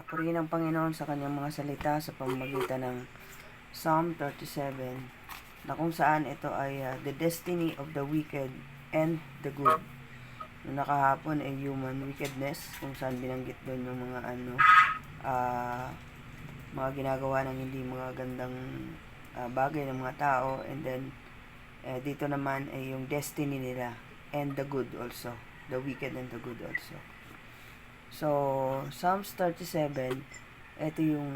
Purihin ang Panginoon sa kanyang mga salita sa pamamagitan ng Psalm 37 na kung saan ito ay the destiny of the wicked and the good. Nung nakahapon ay human wickedness, kung saan binanggit doon yung mga ginagawa ng hindi mga gandang bagay ng mga tao, and then dito naman ay yung destiny nila and the good also, the wicked and the good also. So, Psalms 37, ito yung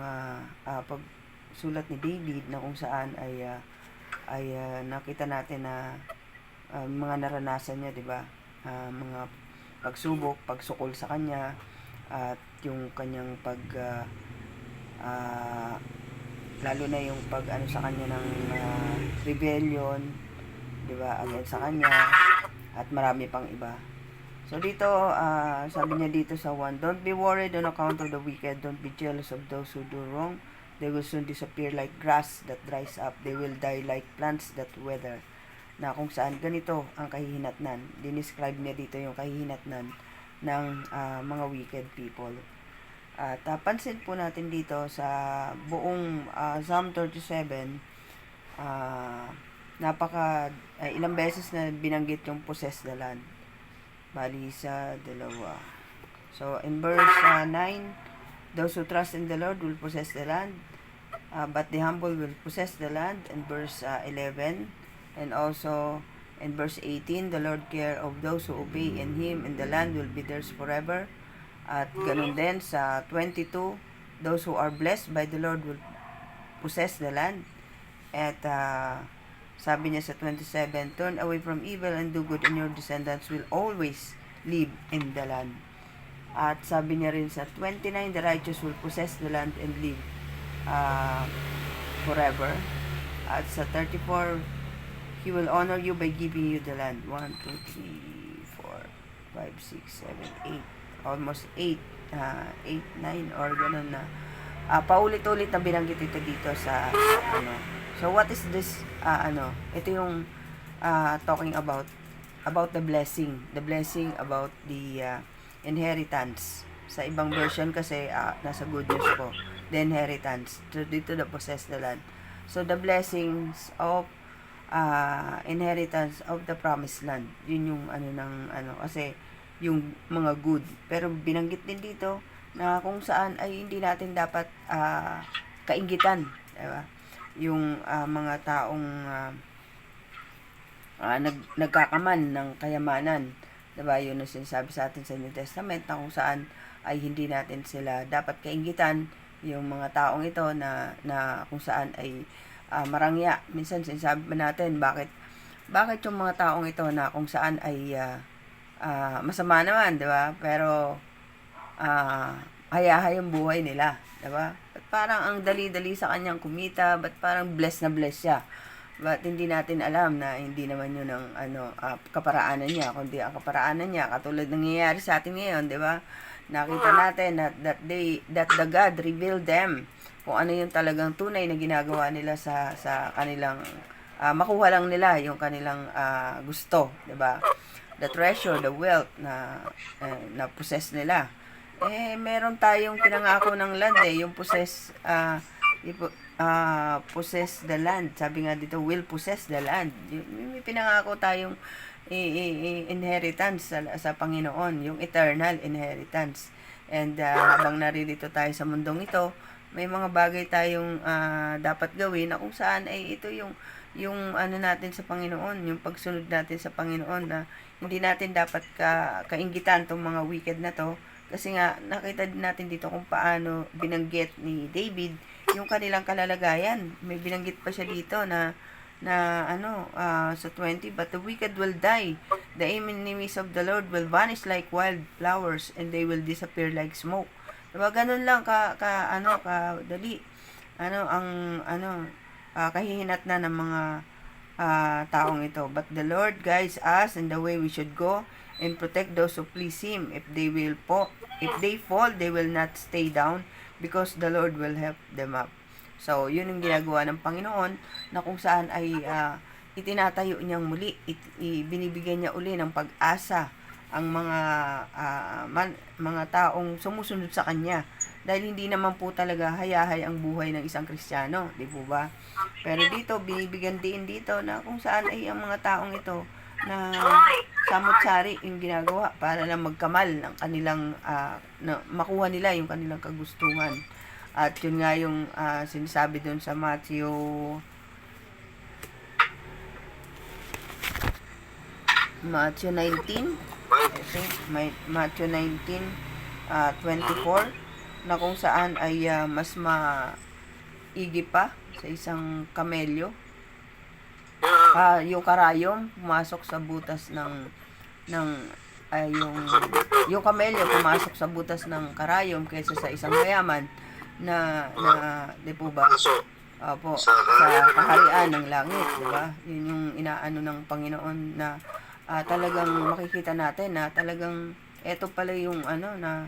pagsulat ni David na kung saan ay nakita natin na mga naranasan niya, 'di ba? Mga pagsubok, pagsukol sa kanya, at yung kanyang lalo na yung sa kanya ng rebellion, 'di ba? Against sa kanya, at marami pang iba. So dito, sabi niya dito sa 1, don't be worried on account of the wicked, don't be jealous of those who do wrong. They will soon disappear like grass that dries up. They will die like plants that wither. Na kung saan ganito ang kahihinatnan. Dinescribe niya dito yung kahihinatnan ng mga wicked people. At pansin po natin dito sa buong Psalm 37, ilang beses na binanggit yung possess the land. Bali sa dalawa. So, in verse 9, those who trust in the Lord will possess the land, but the humble will possess the land. In verse 11, and also in verse 18, the Lord care of those who obey in Him, and the land will be theirs forever. At ganun din sa 22, those who are blessed by the Lord will possess the land. At sabi niya sa 27, turn away from evil and do good, and your descendants will always live in the land. At sabi niya rin sa 29, the righteous will possess the land and live forever. At sa 34, He will honor you by giving you the land. 1, 2, 3, 4, 5, 6, 7, 8. Almost 8, 9, or ganun na. Paulit-ulit na binanggit ito dito sa So what is this? Ito yung talking about the blessing. The blessing about the inheritance. Sa ibang version kasi nasa good news ko. The inheritance. So dito the possess the land. So the blessings of inheritance of the promised land. Yun yung kasi yung mga good. Pero binanggit din dito na kung saan ay hindi natin dapat kainggitan, diba? Yung mga taong nagkakaman ng kayamanan, diba? Yun ang sinasabi sa atin sa New Testament na kung saan ay hindi natin sila dapat kainggitan, yung mga taong ito na kung saan ay marangya. Minsan sinasabi natin bakit yung mga taong ito na kung saan ay masama naman, diba? Pero hayahay ang buhay nila, diba? Ba't parang ang dali-dali sa kanyang kumita, ba't parang blessed na blessed siya? Ba't hindi natin alam na hindi naman yun ang kaparaanan niya, kundi ang kaparaanan niya katulad nangyayari sa atin ngayon, diba? Nakita natin that the God revealed them kung ano yung talagang tunay na ginagawa nila sa kanilang makuha lang nila yung kanilang gusto, diba? The treasure, the wealth na possess nila. Meron tayong pinangako ng land yung possess the land. Sabi nga dito, will possess the land. May pinangako tayong inheritance sa Panginoon, yung eternal inheritance. And habang naririto tayo sa mundong ito, may mga bagay tayong dapat gawin na kung saan ay ito yung natin sa Panginoon, yung pagsunod natin sa Panginoon, na hindi natin dapat kainggitan tong mga wicked na to. Kasi nga, nakita din natin dito kung paano binanggit ni David yung kanilang kalalagayan. May binanggit pa siya dito na sa 20, but the wicked will die. The enemies of the Lord will vanish like wild flowers, and they will disappear like smoke. Diba, ganun lang kadali. Kahihinat na ng mga taong ito. But the Lord guides us in the way we should go, and protect those who please Him. If they fall, they will not stay down, because the Lord will help them up. So, yun yung ginagawa ng Panginoon, na kung saan ay itinatayo niyang muli, binibigyan niya uli ng pag-asa ang mga taong sumusunod sa kanya. Dahil hindi naman po talaga hayahay ang buhay ng isang Kristiyano, di po ba? Pero dito, binibigyan din dito na kung saan ay ang mga taong ito na samot-sari yung ginagawa para lang magkamal ng kanilang, na makuha nila yung kanilang kagustuhan. At yun nga yung sinasabi doon sa Matthew 19, I think, Matthew 19, 24, na kung saan ay mas maigi pa sa isang kamelyo. Yung karayom pumasok sa butas yung kamelyo pumasok sa butas ng karayom kaysa sa isang mayaman na di po ba? Opo, sa kaharian ng langit, di ba? Yun yung inaano ng Panginoon na talagang makikita natin na talagang eto pala yung na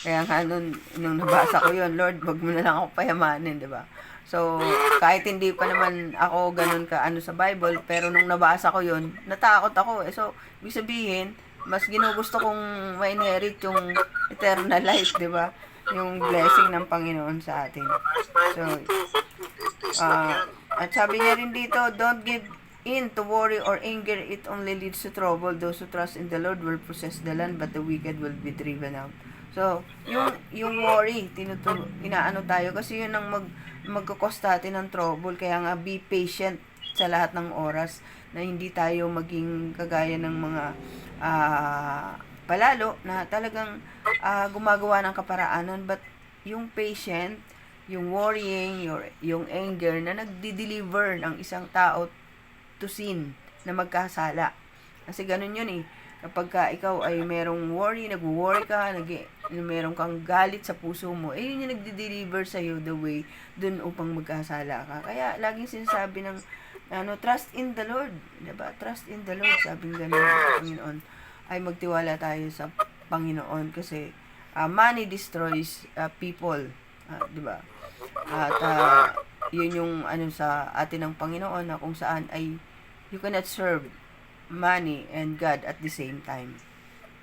kaya nga nung nabasa ko yun, Lord, wag mo na lang ako payamanin, di ba? So, kahit hindi pa naman ako ganun ka sa Bible, pero nung nabasa ko yun, natakot ako. So, ibig sabihin, mas ginugusto kong ma-inherit yung eternal life, di ba? Yung blessing ng Panginoon sa atin. So, at sabi niya rin dito, don't give in to worry or anger, it only leads to trouble. Those who trust in the Lord will possess the land, but the wicked will be driven out. So, yung worry, inaano tayo kasi yun ang magkakos natin ng trouble. Kaya nga, be patient sa lahat ng oras na hindi tayo maging kagaya ng mga palalo na talagang gumagawa ng kaparaanan. But yung patient, yung worrying, yung anger na nagdi-deliver ng isang tao to sin, na magkasala. Kasi ganun yun eh. Kapag ikaw ay merong worry, nag-worry ka, meron kang galit sa puso mo, yun yung nagdi-deliver sa'yo the way dun upang magkasala ka. Kaya laging sinasabi ng trust in the Lord, diba? Trust in the Lord, sabi ng ganun ng Panginoon, ay magtiwala tayo sa Panginoon kasi money destroys people, diba? At yun yung sa atin ng Panginoon na kung saan ay you cannot serve money and God at the same time.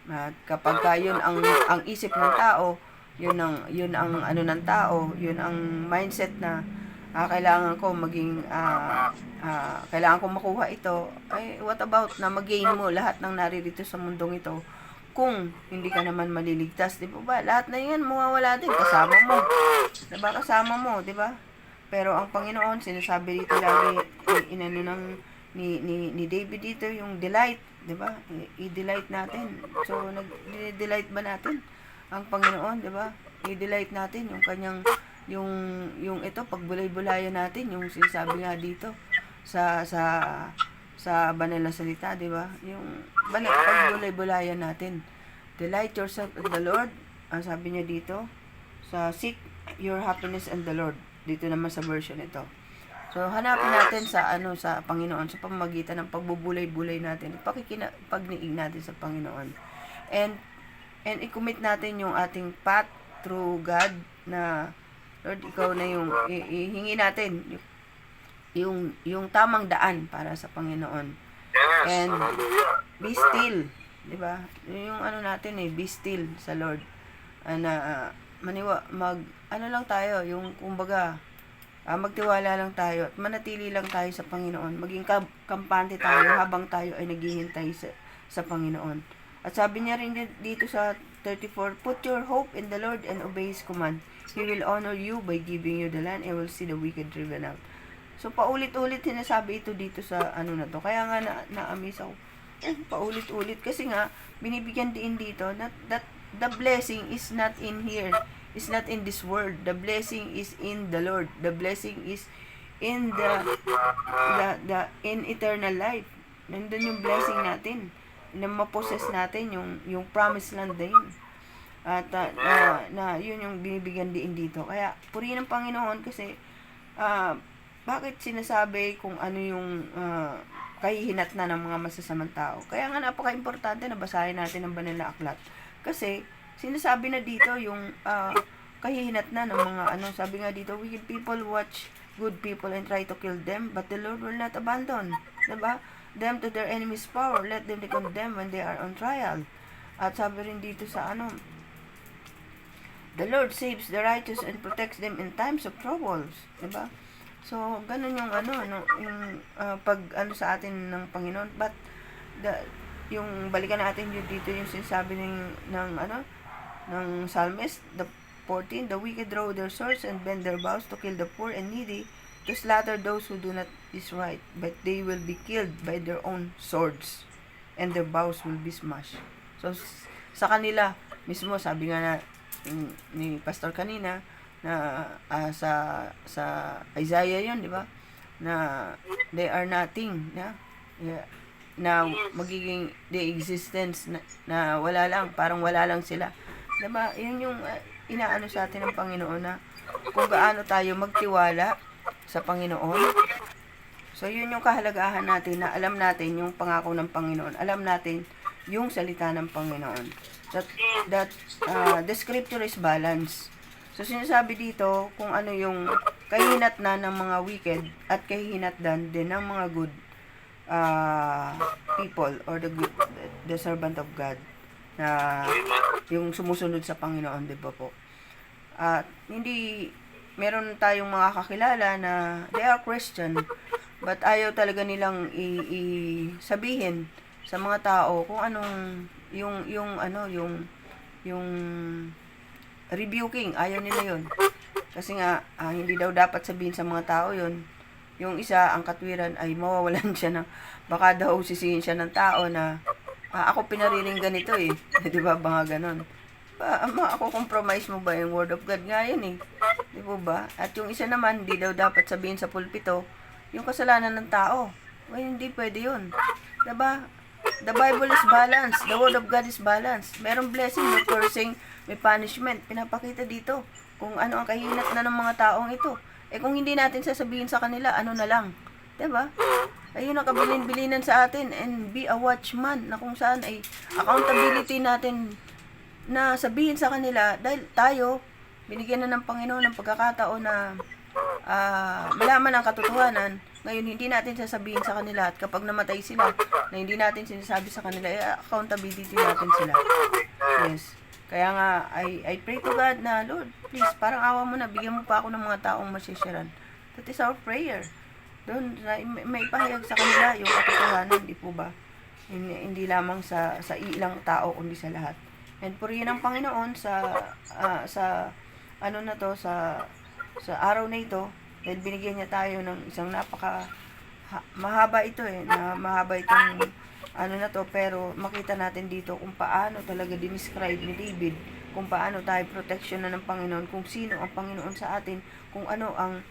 At kapag yun ang isip ng tao, yun ang ng tao, yun ang mindset na kailangan ko maging kailangan ko makuha ito, ay what about na mag-gain mo lahat ng naririto sa mundong ito kung hindi ka naman maliligtas, di ba? Lahat na yan mawawala din, kasama mo. Diba? Kasama mo, di ba? Pero ang Panginoon, sinasabi dito lagi, ni David dito, yung delight, di ba? I-delight natin. So, nag-delight ba natin ang Panginoon, di ba? I-delight natin yung kanyang, yung ito, pagbulay-bulayan natin, yung sinasabi nga dito, sa banal na salita, di ba? Yung pagbulay-bulayan natin. Delight yourself in the Lord. Ang sabi niya dito, seek your happiness in the Lord. Dito naman sa version ito. So, hanapin natin sa Panginoon sa pamamagitan ng pagbubulay-bulay natin, pagniig natin sa Panginoon. And i-commit natin yung ating path through God na, Lord, ikaw na yung ihingi natin yung tamang daan para sa Panginoon. And be still, di ba? Yung natin be still sa Lord. Lang tayo, yung kumbaga, magtiwala lang tayo at manatili lang tayo sa Panginoon. Maging kampante tayo habang tayo ay naghihintay sa Panginoon. At sabi niya rin dito sa 34, put your hope in the Lord and obey His command. He will honor you by giving you the land and will see the wicked driven out. So, paulit-ulit sinasabi ito dito sa na to. Kaya nga na-amaze ako. Paulit-ulit. Kasi nga, binibigyan din dito that the blessing is not in here. Is not in this world. The blessing is in the Lord. The blessing is in in eternal life. Nandun yung blessing natin. Na ma-possess natin yung promised land na yun. At yun yung binibigyan din dito. Kaya purihin ng Panginoon kasi bakit sinasabi kung ano yung kahihinatnan ng mga masasamang tao. Kaya nga napaka-importante na basahin natin ang banal na aklat. Kasi sinasabi na dito yung kahihinatnan ng mga sabi nga dito, wicked people watch good people and try to kill them, but the Lord will not abandon. Diba? them to their enemy's power. Let them be condemned when they are on trial. At sabi rin dito sa the Lord saves the righteous and protects them in times of troubles. Diba? So, ganun yung yung pag sa atin ng Panginoon. But, yung balikan natin yung dito yung sinasabi ng psalmist, the 14, the wicked draw their swords and bend their bows to kill the poor and needy, to slaughter those who do not is right, but they will be killed by their own swords, and their bows will be smashed. So, sa kanila, mismo, sabi nga ni Pastor kanina, na sa Isaiah yun, di ba? Na they are nothing, na magiging the existence na wala lang, parang wala lang sila. Diba? Yun yung inaano sa atin ng Panginoon na kung gaano tayo magtiwala sa Panginoon. So, yun yung kahalagahan natin na alam natin yung pangako ng Panginoon. Alam natin yung salita ng Panginoon. That the scripture is balanced. So, sinasabi dito kung ano yung kahinatnan ng mga wicked at kahinatnan din ng mga good people or the servant of God na yung sumusunod sa Panginoon, di ba po? At hindi, meron tayong mga kakilala na they are Christian, but ayaw talaga nilang sabihin sa mga tao kung anong yung rebuking, ayaw nila yun. Kasi nga, hindi daw dapat sabihin sa mga tao yun. Yung isa, ang katwiran ay mawawalan siya ng, baka daw sisihin siya ng tao na, ako pinariling ganito di ba, mga ganon. Ako compromise mo ba yung word of God nga yun di ba? At yung isa naman, hindi daw dapat sabihin sa pulpito, yung kasalanan ng tao. Hindi pwede yun. Diba? The Bible is balanced. The word of God is balanced. Merong blessing, may cursing, may punishment. Pinapakita dito kung ano ang kahinat na ng mga taong ito. Kung hindi natin sasabihin sa kanila, ano na lang. Diba? Ayun ang kabilin-bilinan sa atin, and be a watchman, na kung saan ay accountability natin na sabihin sa kanila, dahil tayo, binigyan na ng Panginoon ng pagkakataon na malaman ang katotohanan. Ngayon, hindi natin sasabihin sa kanila, at kapag namatay sila, na hindi natin sinasabi sa kanila, accountability natin sila. Yes. Kaya nga, I pray to God na, Lord, please, parang awa mo na, bigyan mo pa ako ng mga taong masisyaran. That is our prayer. Doon, may pahayag sa kanila yung katotohanan, di po ba? Hindi lamang sa ilang tao, kundi sa lahat. And purihin ang Panginoon sa araw na ito, dahil binigyan niya tayo ng isang mahaba ito na mahaba itong pero makita natin dito kung paano talaga dinescribe ni David, kung paano tayo protection na ng Panginoon, kung sino ang Panginoon sa atin, kung ano ang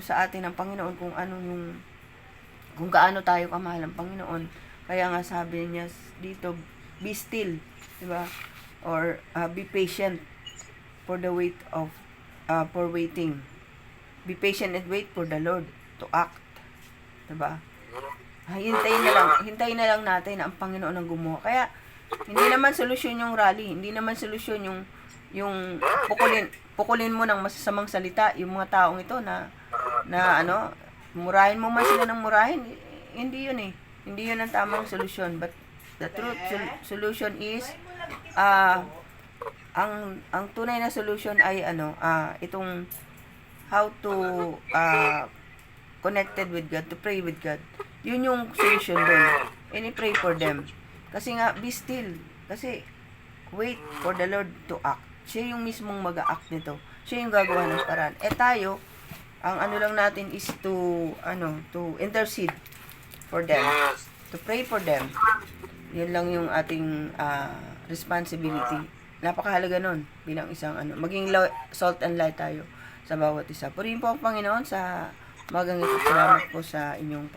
sa atin ng Panginoon, kung gaano tayo kamahal ng Panginoon. Kaya nga sabi niya dito, be still, di ba? Or be patient for the for waiting. Be patient and wait for the Lord to act. Di ba? Hintayin na lang natin ang Panginoon ang gumawa. Kaya hindi naman solusyon yung rally, hindi naman solusyon yung pukulin mo ng masasamang salita yung mga taong ito na murahin mo man sila ng murahin, hindi yun hindi yun ang tamang solusyon. But the truth solution is ang tunay na solution ay itong how to connected with God, to pray with God. Yun yung solution doon. And pray for them. Kasi nga, be still. Kasi wait for the Lord to act. Siya yung mismong mag-a-act nito. Siya yung gagawa ng paraan. Tayo, ang lang natin is to intercede for them. To pray for them. Yun lang yung ating responsibility. Napakahalaga nun bilang isang maging salt and light tayo sa bawat isa. Purihin po ang Panginoon sa magang ito. Salamat po sa inyong